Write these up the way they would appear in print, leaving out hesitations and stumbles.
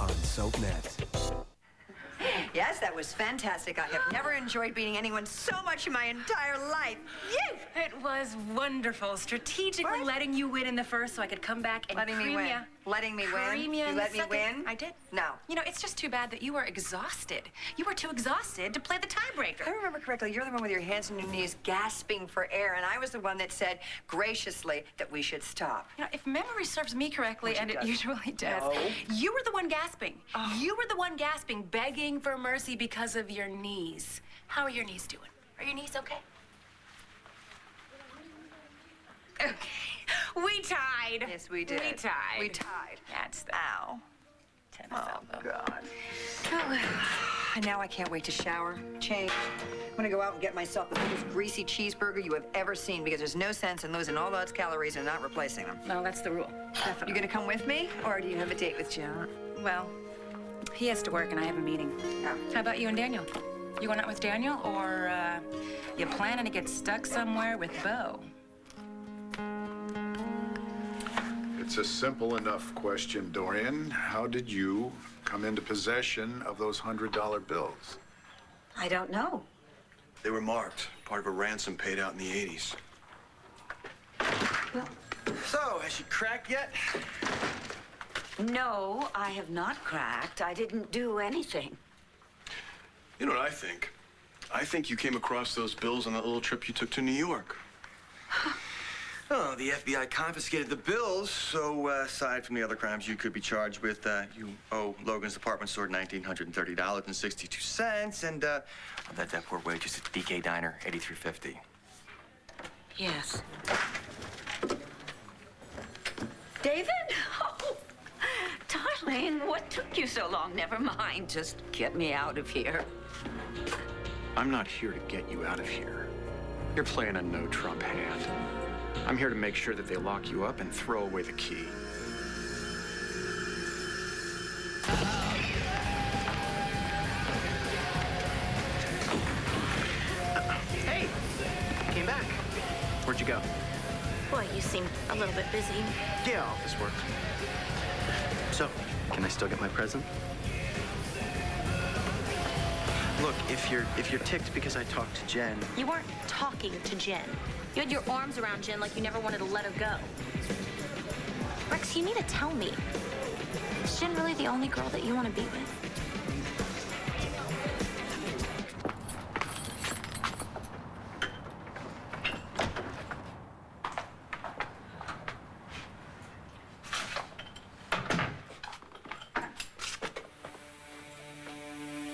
on SoapNet. Yes, that was fantastic. I have never enjoyed beating anyone so much in my entire life. You! It was wonderful. Strategically letting you win in the first so I could come back and Letting me win. Letting me win? You let me win? I did. No. You know, it's just too bad that you were exhausted. You were too exhausted to play the tiebreaker. If I remember correctly, you're the one with your hands on your knees gasping for air, and I was the one that said graciously that we should stop. You know, if memory serves me correctly, and it usually does, No. you were the one gasping. Oh. You were the one gasping, begging for mercy because of your knees. How are your knees doing? Are your knees okay? Okay. We tied. Yes, we did. We tied. We tied. That's the Ow. tennis Oh, elbow. God. And now I can't wait to shower, change. I'm gonna go out and get myself the biggest greasy cheeseburger you have ever seen because there's no sense in losing all those calories and not replacing them. No, that's the rule. Definitely. You gonna come with me, or do you have a date with Joe? Well, he has to work and I have a meeting. Oh. How about you and Daniel? You going out with Daniel, or you planning to get stuck somewhere with Bo? It's a simple enough question, Dorian. How did you come into possession of those $100 bills? I don't know. They were marked, part of a ransom paid out in the 80s. Well, So, has she cracked yet? no, I have not cracked. I didn't do anything. You know what I think? I think you came across those bills on that little trip you took to New York. Oh, the FBI confiscated the bills, so aside from the other crimes you could be charged with, you owe Logan's department store $1,930.62, and that poor waitress at DK Diner, $83.50. Yes. David? Oh, darling, what took you so long? Never mind. Just get me out of here. I'm not here to get you out of here. You're playing a no-Trump hand. I'm here to make sure that they lock you up and throw away the key. Hey, came back. Where'd you go? Boy, you seem a little bit busy. Yeah, office work. So, can I still get my present? Look, if you're ticked because I talked to Jen. You weren't talking to Jen. You had your arms around Jen like you never wanted to let her go. Rex, you need to tell me. Is Jen really the only girl that you want to be with?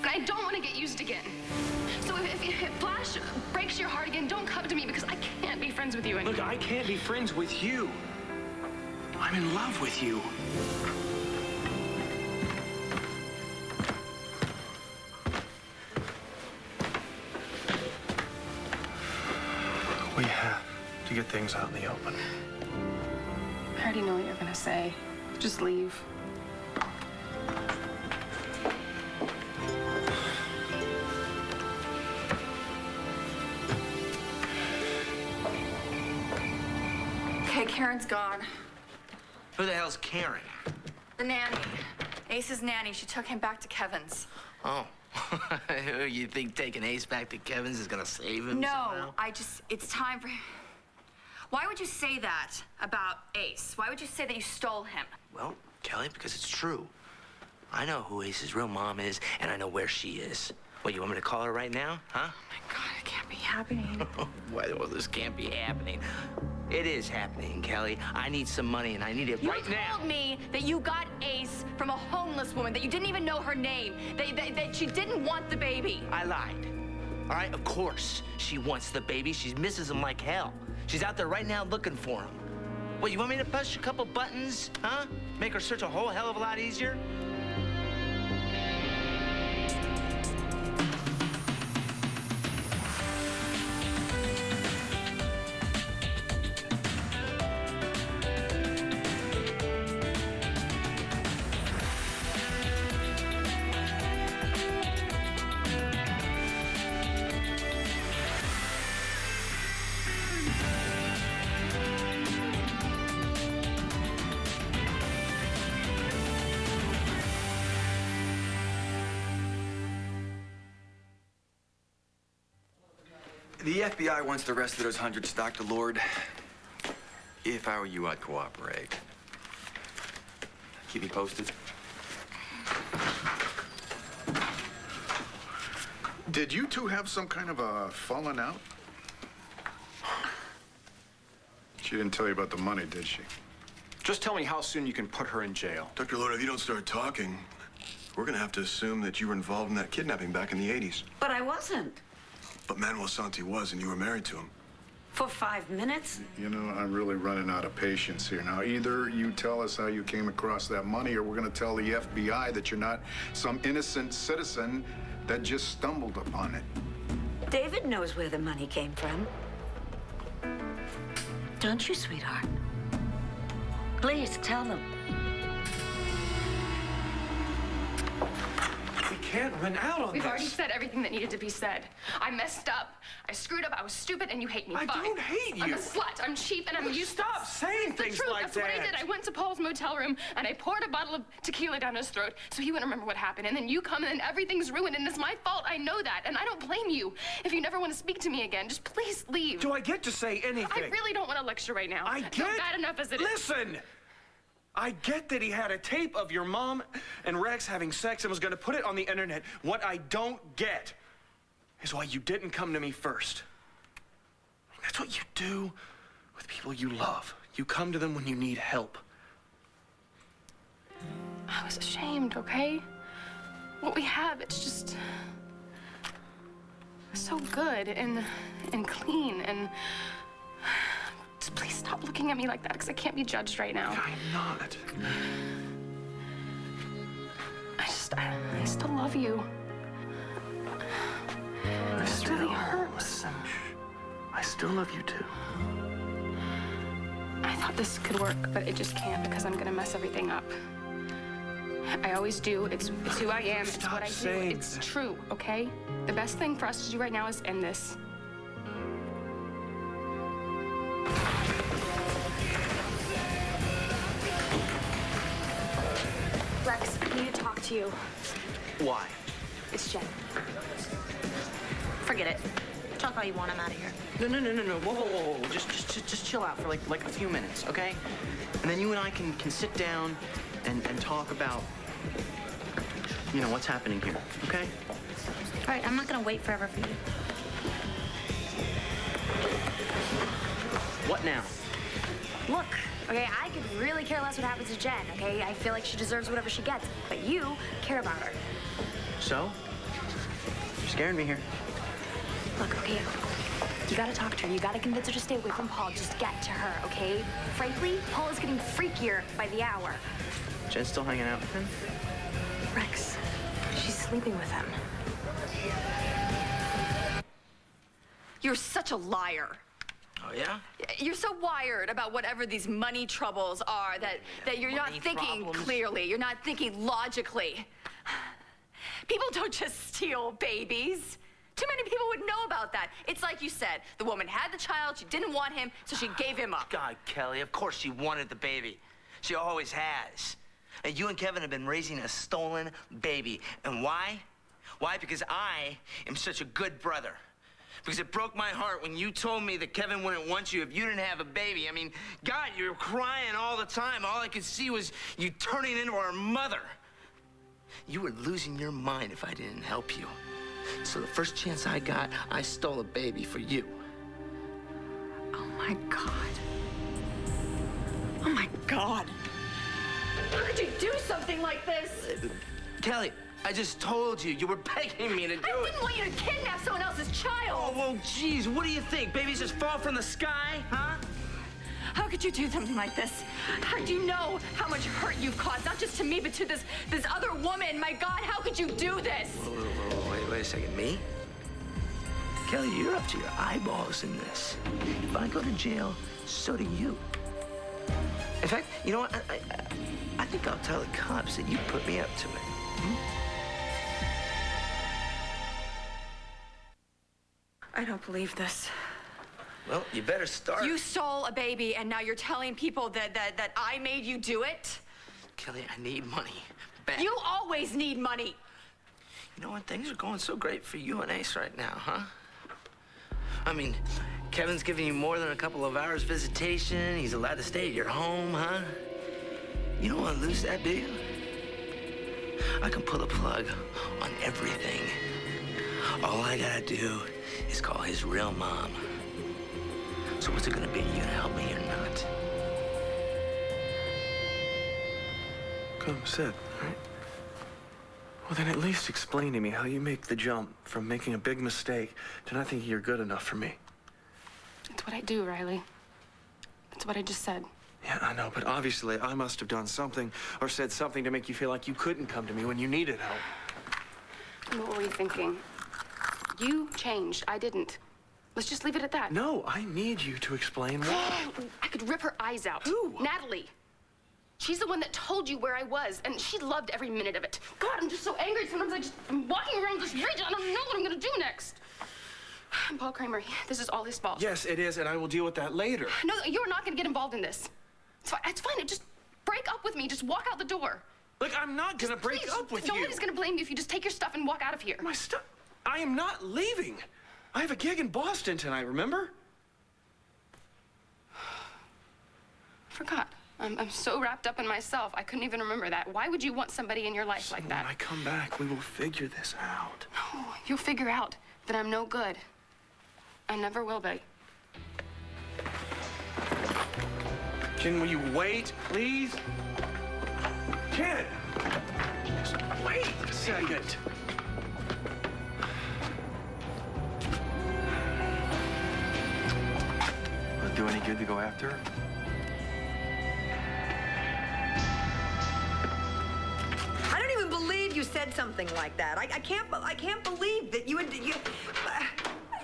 I don't want to get used again. So if Flash breaks your heart again, don't come to me because I can't be friends with you anymore. Look, I can't be friends with you. I'm in love with you. We have to get things out in the open. I already know what you're going to say. Just leave. Okay, Karen's gone. Who the hell's Karen? The nanny. Ace's nanny. She took him back to Kevin's. Oh. You think taking Ace back to Kevin's is gonna save him No, somehow? it's time for him. Why would you say that about Ace? Why would you say that you stole him? Well, Kelly, because it's true. I know who Ace's real mom is, and I know where she is. What, you want me to call her right now, huh? Oh my God, it can't be happening. Well, this can't be happening. It is happening, Kelly. I need some money, and I need it right now. You told me that you got Ace from a homeless woman, that you didn't even know her name, that she didn't want the baby. I lied. All right, of course she wants the baby. She misses him like hell. She's out there right now looking for him. What, you want me to push a couple buttons, huh? Make her search a whole hell of a lot easier? The FBI wants the rest of those 100 stocked, Lord. If I were you, I'd cooperate. Keep me posted. Did you two have some kind of a falling out? She didn't tell you about the money, did she? Just tell me how soon you can put her in jail. Dr. Lord, if you don't start talking, we're gonna have to assume that you were involved in that kidnapping back in the 80s. But I wasn't. But Manuel Santi was, and you were married to him. For 5 minutes? You know, I'm really running out of patience here. Now, either you tell us how you came across that money, or we're going to tell the FBI that you're not some innocent citizen that just stumbled upon it. David knows where the money came from. Don't you, sweetheart? Please tell them. We can't run out on We've this. already said everything that needed to be said. I messed up. I screwed up. I was stupid, and you hate me. I Fine. don't hate I'm you. a slut. I'm cheap, and I'm useless. Stop saying It's the things truth. like That's what I did. I went to Paul's motel room, and I poured a bottle of tequila down his throat so he wouldn't remember what happened. And then you come, and then everything's ruined, and it's my fault. I know that, and I don't blame you. If you never want to speak to me again, just please leave. Do I get to say anything? I really don't want to lecture right now. I It's get... not bad enough as it is. Listen! I get that he had a tape of your mom and Rex having sex and was going to put it on the internet. What I don't get is why you didn't come to me first. That's what you do with people you love. You come to them when you need help. I was ashamed, okay? What we have, it's just so good and clean and just please stop looking at me like that because I can't be judged right now. I'm not. I still love you. This really hurts. I still love you too. I thought this could work, but it just can't because I'm gonna mess everything up. I always do. It's who I am. It's what I do. It's true, okay? The best thing for us to do right now is end this. Rex, I need to talk to you. Why? It's Jen. Forget it. Talk all you want. I'm out of here. No. Whoa. Just chill out for like a few minutes, okay? And then you and I can sit down and talk about, you know, what's happening here, okay? All right, I'm not gonna wait forever for you. What now? Look, okay, I could really care less what happens to Jen, okay? I feel like she deserves whatever she gets, but you care about her. So? You're scaring me here. Look, okay, you gotta talk to her. You gotta convince her to stay away from Paul. Just get to her, okay? Frankly, Paul is getting freakier by the hour. Jen's still hanging out with him? Rex, she's sleeping with him. You're such a liar. Oh, yeah? You're so wired about whatever these money troubles are that you're not Money thinking problems? clearly. You're not thinking logically. People don't just steal babies. Too many people would know about that. It's like you said, the woman had the child, she didn't want him, so she gave him up. God, Kelly, of course she wanted the baby. She always has. And you and Kevin have been raising a stolen baby. And why? Why? Because I am such a good brother. Because it broke my heart when you told me that Kevin wouldn't want you if you didn't have a baby. I mean, God, you were crying all the time. All I could see was you turning into our mother. You were losing your mind if I didn't help you. So the first chance I got, I stole a baby for you. Oh my God. Oh my God. How could you do something like this? Kelly, I just told you. You were begging me to do I it. wouldn't want you to kidnap someone else's Oh, child. well, geez, what do you think? Babies just fall from the sky, huh? How could you do something like this? How do you know how much hurt you've caused, not just to me, but to this other woman? My God, how could you do this? Whoa, wait a second. Me? Kelly, you're up to your eyeballs in this. If I go to jail, so do you. In fact, you know what? I think I'll tell the cops that you put me up to it. I don't believe this. Well, you better start. You stole a baby, and now you're telling people that I made you do it? Kelly, I need money. Back. You always need money. You know what? Things are going so great for you and Ace right now, huh? I mean, Kevin's giving you more than a couple of hours visitation. He's allowed to stay at your home, huh? You don't want to lose that, do you? I can pull the plug on everything. All I gotta do is call his real mom. So what's it gonna be? You gonna help me or not? Come, sit, all right? Well, then at least explain to me how you make the jump from making a big mistake to not thinking you're good enough for me. That's what I do, Riley. That's what I just said. Yeah, I know, but obviously I must have done something or said something to make you feel like you couldn't come to me when you needed help. What were you thinking? You changed. I didn't. Let's just leave it at that. No, I need you to explain why. I could rip her eyes out. Who? Natalie. She's the one that told you where I was, and she loved every minute of it. God, I'm just so angry. Sometimes I'm walking around this ridge. I don't know what I'm gonna do next. Paul Kramer, this is all his fault. Yes, it is, and I will deal with that later. No, you're not gonna get involved in this. It's fine. It's fine. Just break up with me. Just walk out the door. Look, I'm not gonna break up with you. Nobody's gonna blame you if you just take your stuff and walk out of here. My stuff? I am not leaving. I have a gig in Boston tonight, remember? Forgot. I'm so wrapped up in myself, I couldn't even remember that. Why would you want somebody in your life like that? When I come back, we will figure this out. No, you'll figure out that I'm no good. I never will be. Jen, will you wait, please? Jen! Just wait a second. Will it do any good to go after her? I don't even believe you said something like that. I can't believe that you would.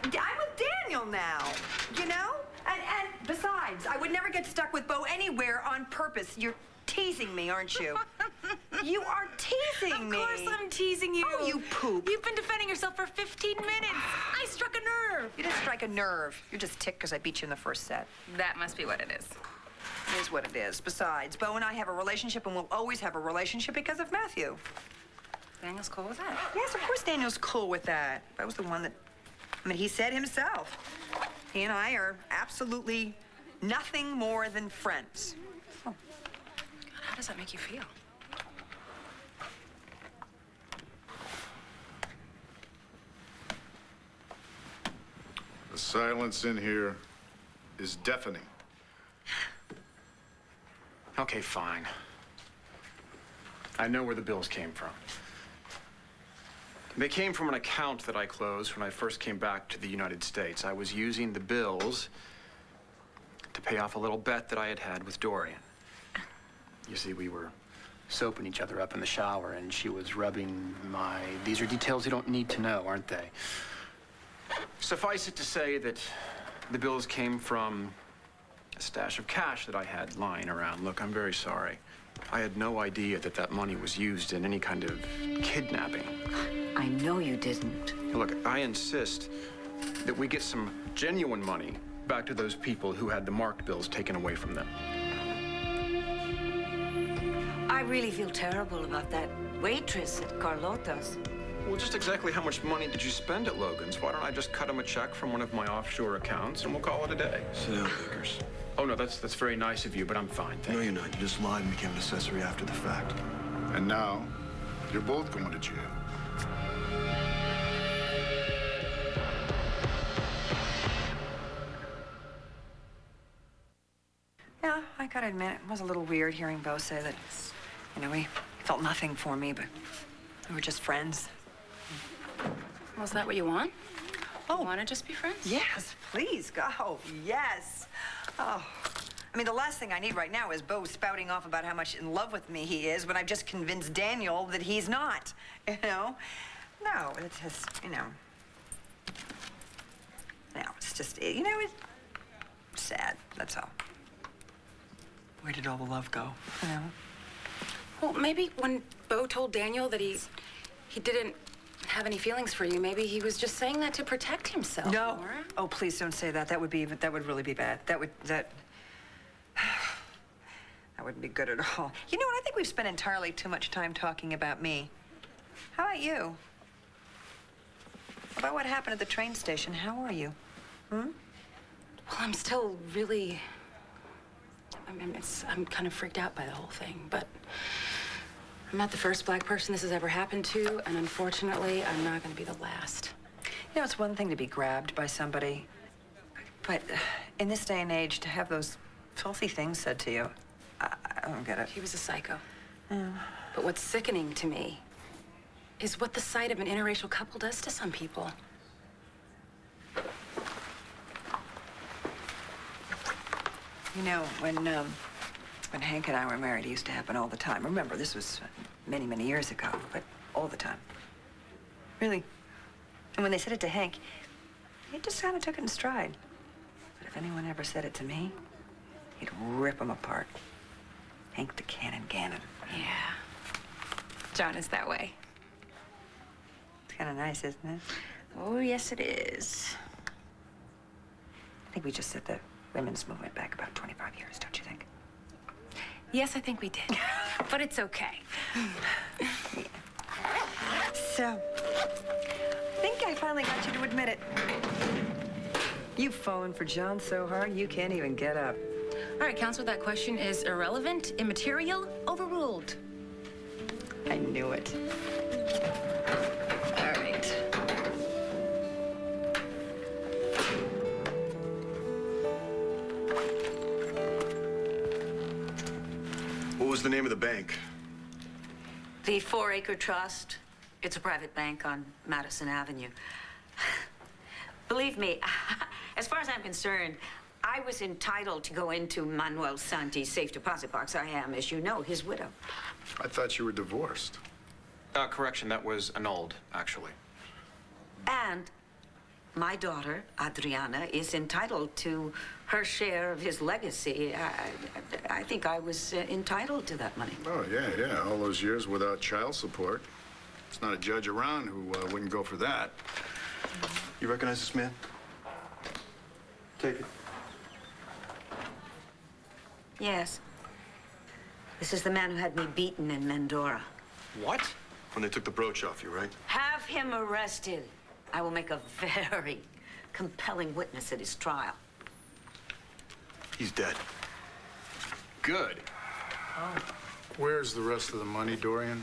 I'm with Daniel now, you know? And besides, I would never get stuck with Bo anywhere on purpose. You're teasing me, aren't you? You are teasing me. Of course I'm teasing you. Oh, you poop. You've been defending yourself for 15 minutes. I struck a nerve. You didn't strike a nerve. You're just ticked because I beat you in the first set. That must be what it is. It is what it is. Besides, Bo and I have a relationship and we'll always have a relationship because of Matthew. Daniel's cool with that. Yes, of course Daniel's cool with that. That was the one that, I mean, he said himself. He and I are absolutely nothing more than friends. Oh. God, how does that make you feel? The silence in here is deafening. Okay, fine. I know where the bills came from. They came from an account that I closed when I first came back to the United States. I was using the bills to pay off a little bet that I had had with Dorian. You see, we were soaping each other up in the shower, and she was rubbing my... These are details you don't need to know, aren't they? Suffice it to say that the bills came from a stash of cash that I had lying around. Look, I'm very sorry. I had no idea that that money was used in any kind of kidnapping. I know you didn't. Look, I insist that we get some genuine money back to those people who had the marked bills taken away from them. I really feel terrible about that waitress at Carlota's. Well, just exactly how much money did you spend at Logan's? Why don't I just cut him a check from one of my offshore accounts and we'll call it a day? Sit down, Vickers. Oh, no, that's very nice of you, but I'm fine, thank No, you. you're not. You just lied and became an accessory after the fact. And now, you're both going to jail. Yeah, I gotta admit, it was a little weird hearing Bo say that, you know, he felt nothing for me, but we were just friends. Was that what you want? Oh. You want to just be friends? Yes, please, go. Yes. Oh. I mean, the last thing I need right now is Bo spouting off about how much in love with me he is when I've just convinced Daniel that he's not, you know? No, it's just, you know. No, it's just, you know, it's sad, that's all. Where did all the love go, you know? Well, maybe when Bo told Daniel that he didn't have any feelings for you, maybe he was just saying that to protect himself. No. Laura. Oh, please don't say that. That would really be bad. That wouldn't be good at all. You know what? I think we've spent entirely too much time talking about me. How about you? About what happened at the train station? How are you? Well, I'm still really... I'm kind of freaked out by the whole thing, but I'm not the first black person this has ever happened to, and unfortunately, I'm not going to be the last. You know, it's one thing to be grabbed by somebody, but in this day and age, to have those filthy things said to you, I don't get it. He was a psycho. But what's sickening to me is what the sight of an interracial couple does to some people. You know, when Hank and I were married, it used to happen all the time. Remember, this was many, many years ago, but all the time. Really. And when they said it to Hank, he just kind of took it in stride. But if anyone ever said it to me, he'd rip them apart. Hank the Cannon Gannon. Yeah. John is that way. It's kind of nice, isn't it? Oh, yes, it is. I think we just set the women's movement back about 25 years, don't you think? Yes, I think we did. But it's okay. So, I think I finally got you to admit it. You've fallen for John so hard, you can't even get up. All right, Counselor, that question is irrelevant, immaterial, overruled. I knew it. All right. What was the name of the bank? The 4-Acre Trust. It's a private bank on Madison Avenue. Believe me, as far as I'm concerned, I was entitled to go into Manuel Santi's safe deposit box. I am, as you know, his widow. I thought you were divorced. Correction, that was annulled, actually. And my daughter, Adriana, is entitled to her share of his legacy. I think I was entitled to that money. Oh, yeah. All those years without child support. There's not a judge around who wouldn't go for that. You recognize this man? Take it. Yes. This is the man who had me beaten in Mendora. What? When they took the brooch off you, right? Have him arrested. I will make a very compelling witness at his trial. He's dead. Good. Where's the rest of the money, Dorian?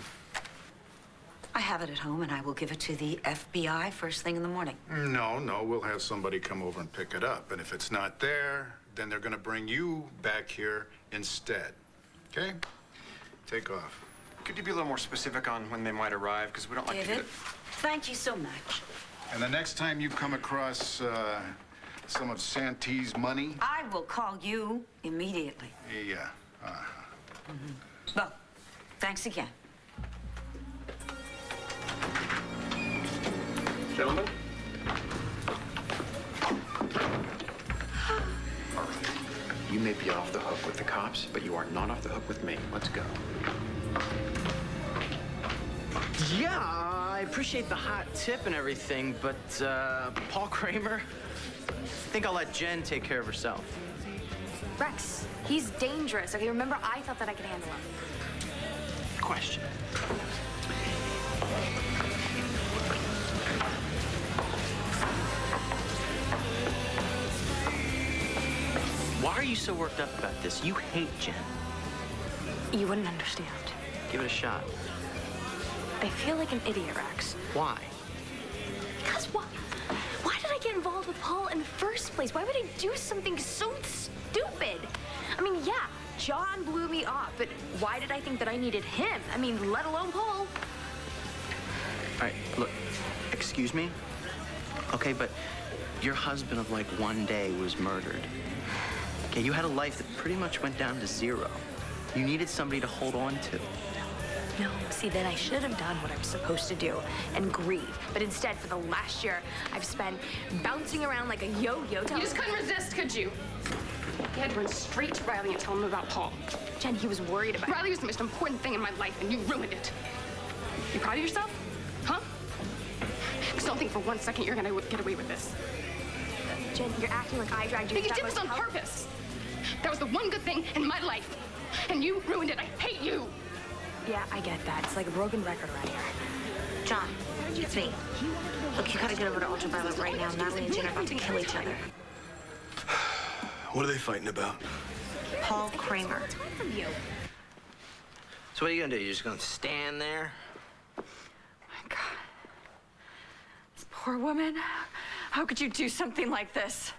I have it at home, and I will give it to the FBI first thing in the morning. No, we'll have somebody come over and pick it up. And if it's not there, then they're gonna bring you back here instead. Okay? Take off. Could you be a little more specific on when they might arrive? Because we don't like to David, get thank you so much. And the next time you come across some of Santee's money... I will call you immediately. Yeah. Well, thanks again. Gentlemen? You may be off the hook with the cops, but you are not off the hook with me. Let's go. Yeah, I appreciate the hot tip and everything, but Paul Kramer, I think I'll let Jen take care of herself. Rex, he's dangerous. Okay, remember, I thought that I could handle him. Question. Why are you so worked up about this? You hate Jen. You wouldn't understand. Give it a shot. I feel like an idiot, Rex. Why? Because why did I get involved with Paul in the first place? Why would I do something so stupid? I mean, yeah, John blew me off, but why did I think that I needed him? I mean, let alone Paul. All right, look, excuse me? Okay, but your husband of like one day was murdered. Okay, you had a life that pretty much went down to zero. You needed somebody to hold on to. No, see, then I should have done what I was supposed to do and grieve. But instead, for the last year, I've spent bouncing around like a yo-yo. You just couldn't resist, could you? You had to run straight to Riley and tell him about Paul. Jen, he was worried about Riley was the most important thing in my life, and you ruined it. You proud of yourself? Huh? Because don't think for 1 second you're gonna get away with this. Jen, you're acting like I dragged you. But you did this on purpose. That was the one good thing in my life, and you ruined it. I hate you. Yeah, I get that. It's like a broken record around here. John, It's me. Look, you gotta get over to Ultraviolet right now. Natalie and Jen are about to kill each other. What are they fighting about? Paul Kramer. So what are you gonna do? You're just gonna stand there? My God. This poor woman. How could you do something like this?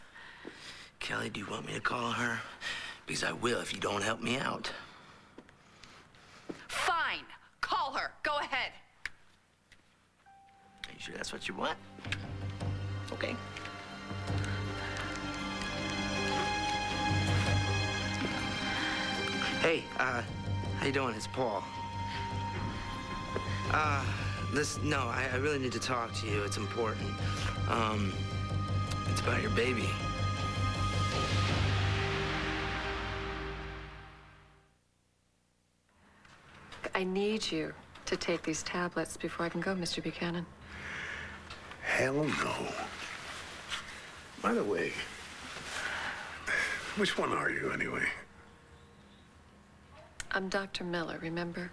Kelly, do you want me to call her? Because I will if you don't help me out. Fine. Call her. Go ahead. Are you sure that's what you want? Okay. Hey, how you doing? It's Paul. No, I really need to talk to you. It's important. It's about your baby. I need you to take these tablets before I can go, Mr. Buchanan. Hell no. By the way, which one are you anyway? I'm Dr. Miller, remember?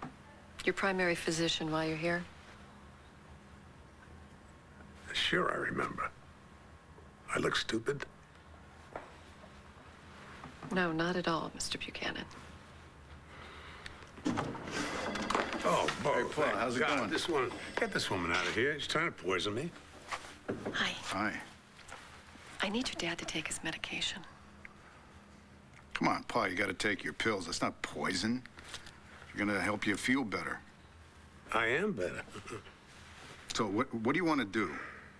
Your primary physician while you're here. Sure, I remember. I look stupid? No, not at all, Mr. Buchanan. Oh, Bo, Hey, Paul, how's it going? Get this woman out of here. She's trying to poison me. Hi. Hi. I need your dad to take his medication. Come on, Paul, you gotta take your pills. That's not poison. You're gonna help you feel better. I am better. So what do you want to do?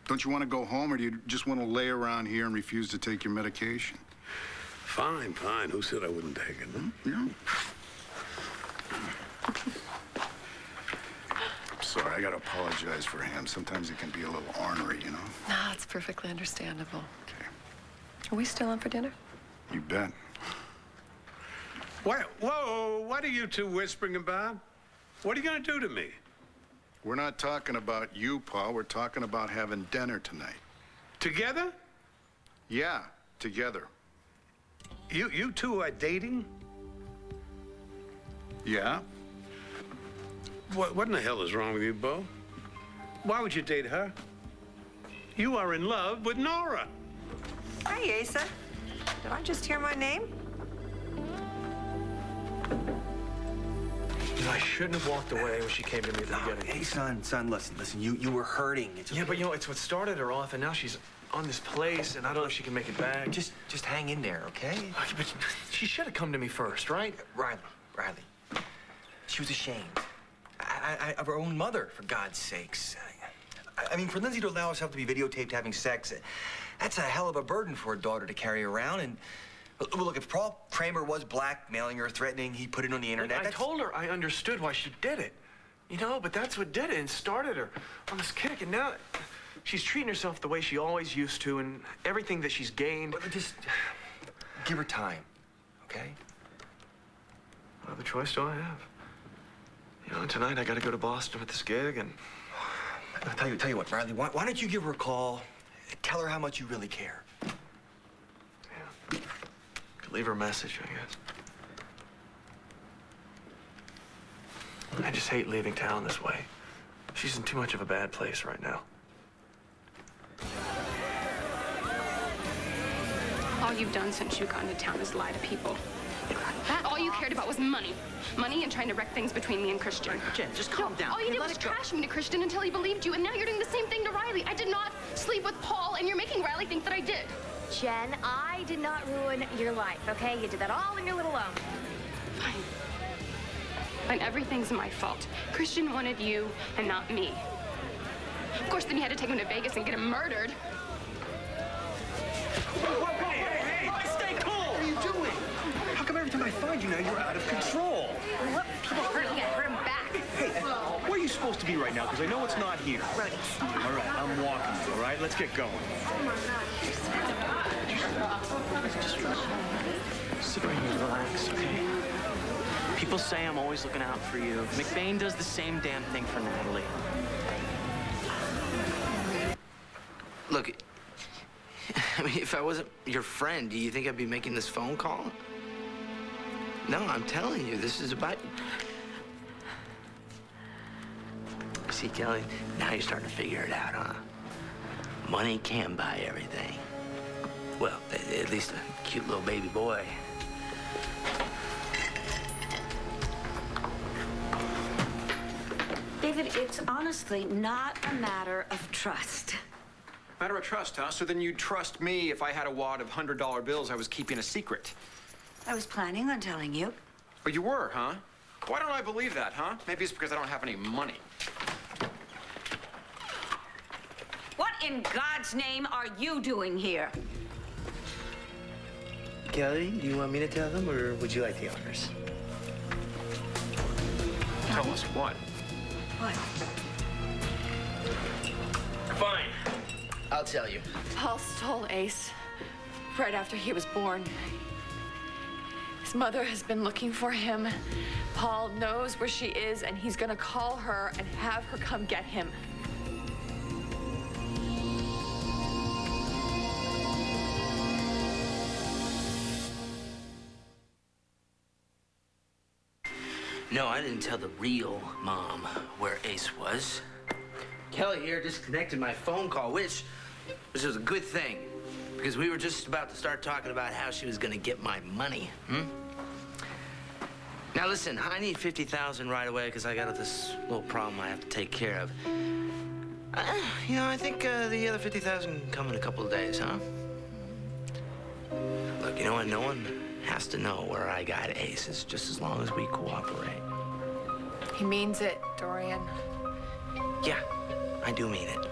Don't you want to go home, or do you just want to lay around here and refuse to take your medication? Fine, fine. Who said I wouldn't take it? Huh? Yeah. I'm sorry, I gotta apologize for him. Sometimes it can be a little ornery, you know? No, it's perfectly understandable. Okay. Are we still on for dinner? You bet. Whoa, what are you two whispering about? What are you gonna do to me? We're not talking about you, Paul. We're talking about having dinner tonight. Together? Yeah, together. You two are dating? Yeah? What in the hell is wrong with you, Bo? Why would you date her? You are in love with Nora. Hi, Asa. Did I just hear my name? You know, I shouldn't have walked away when she came to me at the beginning. Hey, son, listen, you were hurting. It's Yeah, but you know, it's what started her off, and now she's on this place, and I don't know if she can make it back. Just hang in there, okay? But she should have come to me first, right? Riley. She was ashamed. Of her own mother, for God's sakes. I mean, for Lindsay to allow herself to be videotaped having sex, that's a hell of a burden for a daughter to carry around. And look, if Paul Kramer was blackmailing her, threatening, he put it on the internet. I told her I understood why she did it. You know, but that's what did it and started her on this kick. And now she's treating herself the way she always used to, and everything that she's gained. But just give her time, okay? What other choice do I have? You know, tonight I got to go to Boston with this gig, and I'll tell you what, Riley, why don't you give her a call, tell her how much you really care. yeah, could leave her a message, I guess. I just hate leaving town this way. She's in too much of a bad place right now. All you've done since you got into town is lie to people. All you cared about was money. Money and trying to wreck things between me and Christian. Jen, just calm down. All you did was trash me to Christian until he believed you, and now you're doing the same thing to Riley. I did not sleep with Paul, and you're making Riley think that I did. Jen, I did not ruin your life, okay? You did that all on your little own. Fine. And everything's my fault. Christian wanted you and not me. Of course, then you had to take him to Vegas and get him murdered. Hey, stay cool! What are you doing? How come every time I find you now, you're out of control? Look, people hurt you, hurt him back. Hey, where are you supposed to be right now? Because I know it's not here. Brody. All right, I'm walking, all right? Let's get going. Sit right here, relax, okay? People say I'm always looking out for you. McBain does the same damn thing for Natalie. Look, I mean, if I wasn't your friend, do you think I'd be making this phone call? No, I'm telling you, this is about... See, See, Kelly, now you're starting to figure it out, huh? Money can buy everything. Well, at least a cute little baby boy. David, it's honestly not a matter of trust. Matter of trust, huh? So then you'd trust me if I had a wad of $100 bills I was keeping a secret. I was planning on telling you. But you were, huh? Why don't I believe that, huh? Maybe it's because I don't have any money. What in God's name are you doing here? Kelly, do you want me to tell them, or would you like the honors? Tell us what? What? Fine. I'll tell you. Paul stole Ace right after he was born. His mother has been looking for him. Paul knows where she is, and he's gonna call her and have her come get him. No, I didn't tell the real mom where Ace was. Kelly here disconnected my phone call, which was a good thing, because we were just about to start talking about how she was gonna get my money. Now listen, I need $50,000 right away because I got this little problem I have to take care of. You know, I think the other $50,000 can come in a couple of days, huh? Look, you know what? No one has to know where I got Ace. It's just as long as we cooperate. He means it, Dorian. Yeah, I do mean it.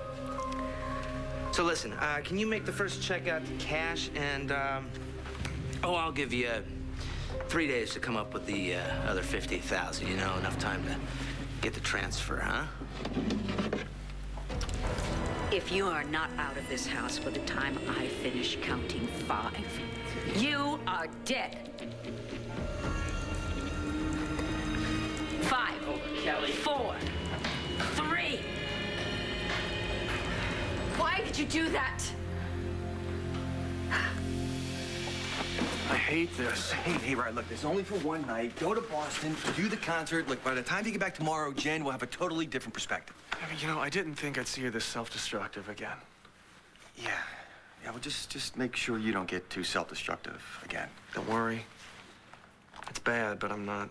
So listen, can you make the first check out to cash and, I'll give you 3 days to come up with the other $50,000, you know, enough time to get the transfer, huh? If you are not out of this house by the time I finish counting 5, you are dead. 5, Kelly. 4, 3. Why did you do that? I hate this. Hey, right, look, this is only for one night. Go to Boston, do the concert. Look, by the time you get back tomorrow, Jen will have a totally different perspective. I mean, you know, I didn't think I'd see you this self-destructive again. Yeah, well, just make sure you don't get too self-destructive again. Don't worry. It's bad, but I'm not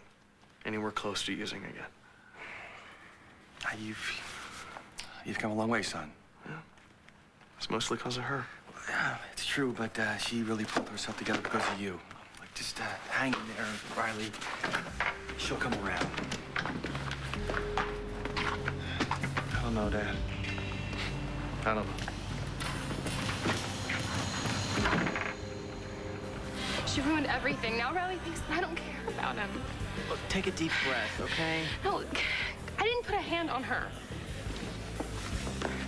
anywhere close to using again. You've come a long way, son. Yeah. It's mostly because of her. Yeah, it's true, but she really pulled herself together because of you. Like, just hang in there, Riley. She'll come around. I don't know, Dad. I don't know. She ruined everything. Now Riley thinks that I don't care about him. Look, take a deep breath, okay? No, I didn't put a hand on her.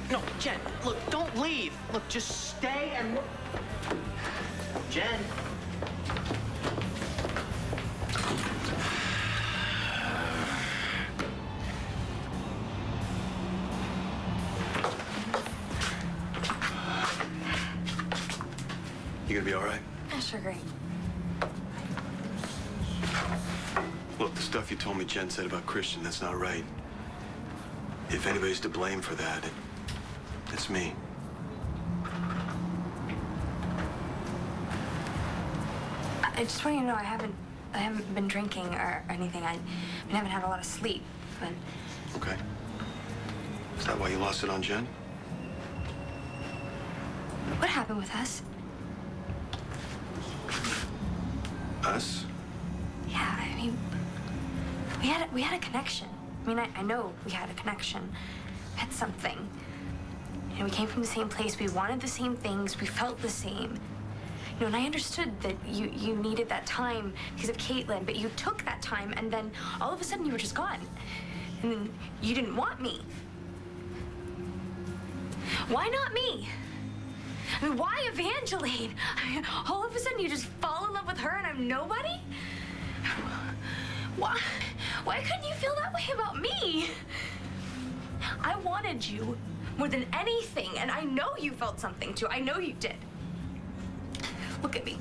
No, Jen, look, don't leave. Look, just stay and look. Jen. You gonna be all right? Sure, great. Look, the stuff you told me Jen said about Christian, that's not right. If anybody's to blame for that, it's me. I just want you to know I haven't been drinking or anything. I haven't had a lot of sleep, but Okay. Is that why you lost it on Jen? what happened with us? Us? Yeah, I mean, we had a connection. I mean, I know we had a connection. We had something. You know, we came from the same place. We wanted the same things. We felt the same. You know, and I understood that you needed that time because of Caitlin, but you took that time, and then all of a sudden you were just gone. And then you didn't want me. Why not me? I mean, why Evangeline? I mean, all of a sudden you just fall in love with her and I'm nobody? Why couldn't you feel that way about me? I wanted you more than anything, and I know you felt something too. I know you did. Look at me.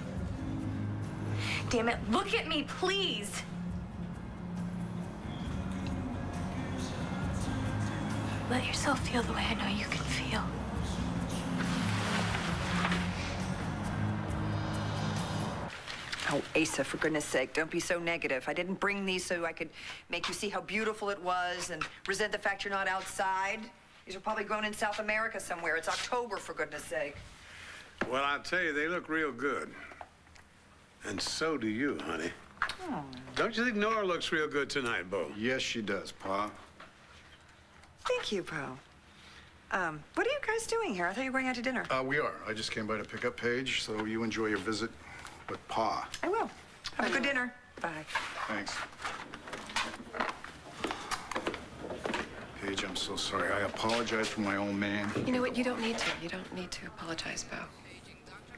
Damn it, look at me, please. Let yourself feel the way I know you can feel. Oh, Asa, for goodness sake, don't be so negative. I didn't bring these so I could make you see how beautiful it was and resent the fact you're not outside. These were probably grown in South America somewhere. It's October, for goodness sake. Well, I'll tell you, they look real good. And so do you, honey. Oh. Don't you think Nora looks real good tonight, Bo? Yes, she does, Pa. Thank you, Bo. What are you guys doing here? I thought you were going out to dinner. We are. I just came by to pick up Paige, so you enjoy your visit with Pa. I will. Have a good dinner. Bye. Thanks. Paige, I'm so sorry. I apologize for my own man. You know what? You don't need to. You don't need to apologize, Bo.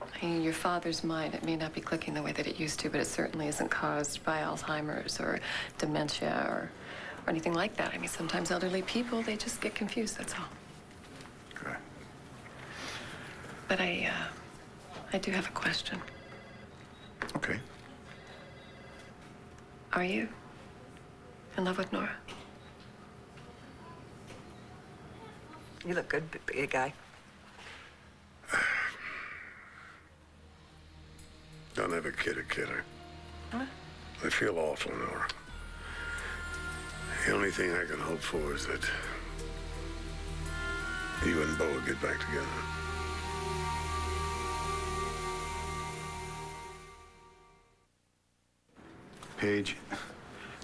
I mean, your father's mind, it may not be clicking the way that it used to, but it certainly isn't caused by Alzheimer's or dementia or anything like that. I mean, sometimes elderly people, they just get confused, that's all. Okay. But I do have a question. Okay. Are you in love with Nora? You look good, big guy. Don't ever kid a kidder. Huh? I feel awful, Nora. The only thing I can hope for is that you and Bo will get back together. Paige,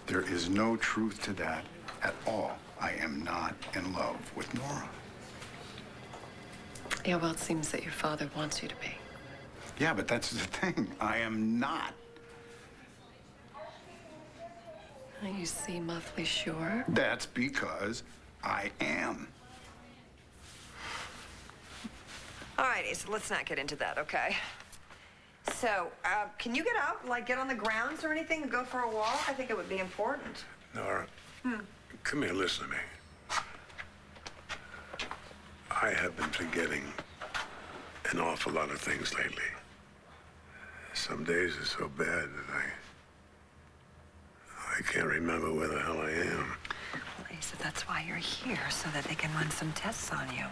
there is no truth to that at all. I am not in love with Nora. Yeah, well, it seems that your father wants you to be. Yeah, but that's the thing. I am not. You seem awfully sure. That's because I am. All right, Asa, let's not get into that, okay? So, can you get out, like get on the grounds or anything and go for a walk? I think it would be important. Nora, come here, listen to me. I have been forgetting an awful lot of things lately. Some days are so bad that I can't remember where the hell I am. Well, Asa, that's why you're here, so that they can run some tests on you.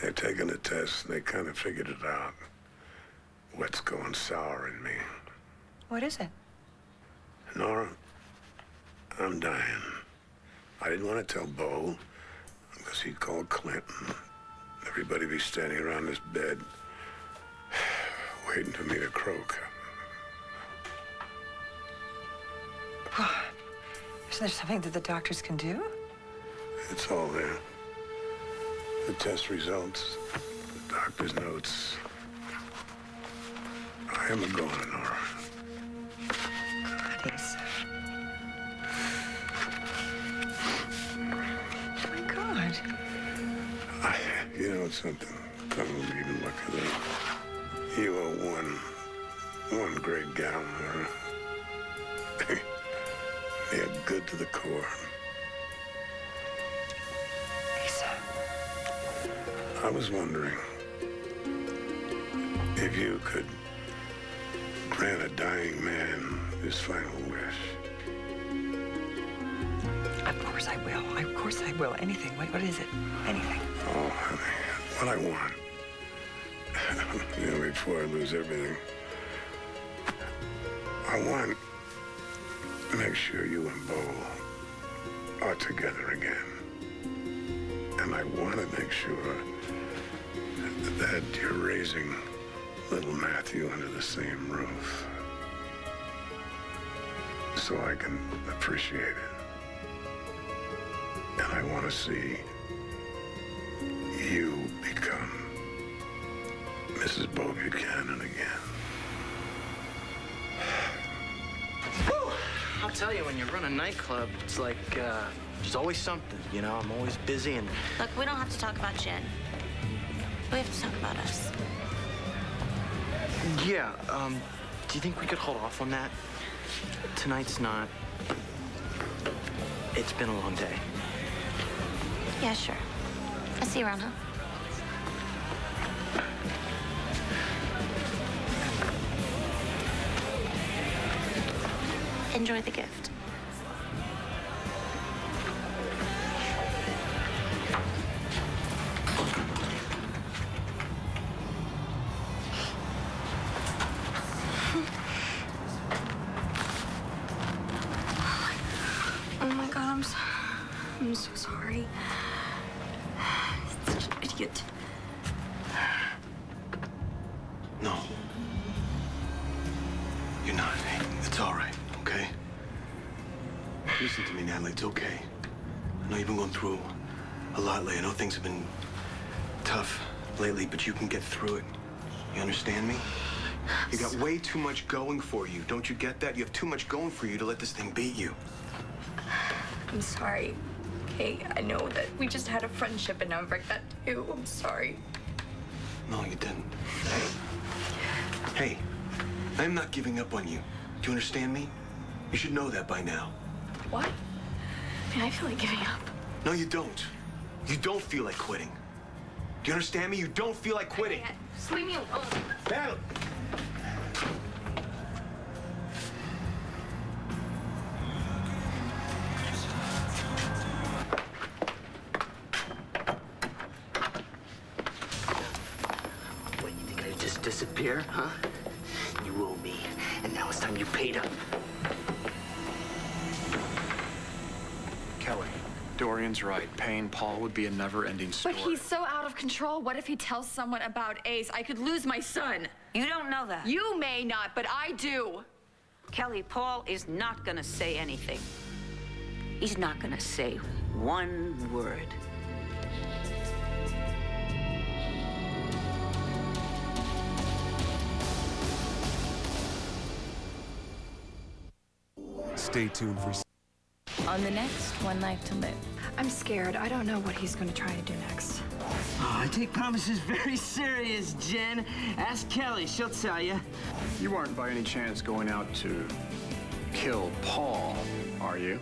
They're taking the test and they kind of figured it out. What's going sour in me. What is it? Nora, I'm dying. I didn't want to tell Bo because he'd call Clinton. Everybody be standing around this bed waiting for me to croak. Is there something that the doctors can do? It's all there. The test results, the doctor's notes. I am a goner, Nora. God, Asa. Oh, my God. You know something? I don't even look at it. You are one great gal, Nora. You're good to the core. Asa. I was wondering if you could grant a dying man his final wish. Of course I will. Of course I will. Anything. What is it? Anything. Oh, honey, what I want, you know, before I lose everything, I want to make sure you and Bo are together again. And I want to make sure that you're raising little Matthew under the same roof so I can appreciate it. And I want to see you become Mrs. Bo Buchanan again. I'll tell you, when you run a nightclub, it's like, there's always something, you know? I'm always busy and... Look, we don't have to talk about Jen. We have to talk about us. Yeah, do you think we could hold off on that? Tonight's not... It's been a long day. Yeah, sure. I'll see you around, huh? Enjoy the gift. sorry. Such an idiot. No. You're not. Hey, it's all right, okay? Listen to me, Natalie. It's okay. I know you've been going through a lot lately. I know things have been tough lately, but you can get through it. You understand me? You got way too much going for you. Don't you get that? You have too much going for you to let this thing beat you. I'm sorry. Okay, I know that we just had a friendship and now I'm break that too. I'm sorry. No, you didn't. Hey, I'm not giving up on you. Do you understand me? You should know that by now. What? I mean, I feel like giving up. No, you don't. You don't feel like quitting. Do you understand me? You don't feel like quitting. Just leave me alone. Natalie! What, you think I'd just disappear, huh? You owe me, and now it's time you paid up. Kelly, Dorian's right. Paying Paul would be a never-ending story. But he's so out of control. What if he tells someone about Ace? I could lose my son. You don't know that. You may not, but I do. Kelly, Paul is not gonna say anything. He's not gonna say one word. Stay tuned for... On the next One Life to Live. I'm scared. I don't know what he's going to try to do next. Oh, I take promises very serious, Jen. Ask Kelly, she'll tell you. You aren't by any chance going out to kill Paul, are you?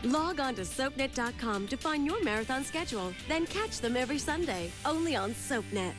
Log on to SoapNet.com to find your marathon schedule. Then catch them every Sunday, only on SoapNet.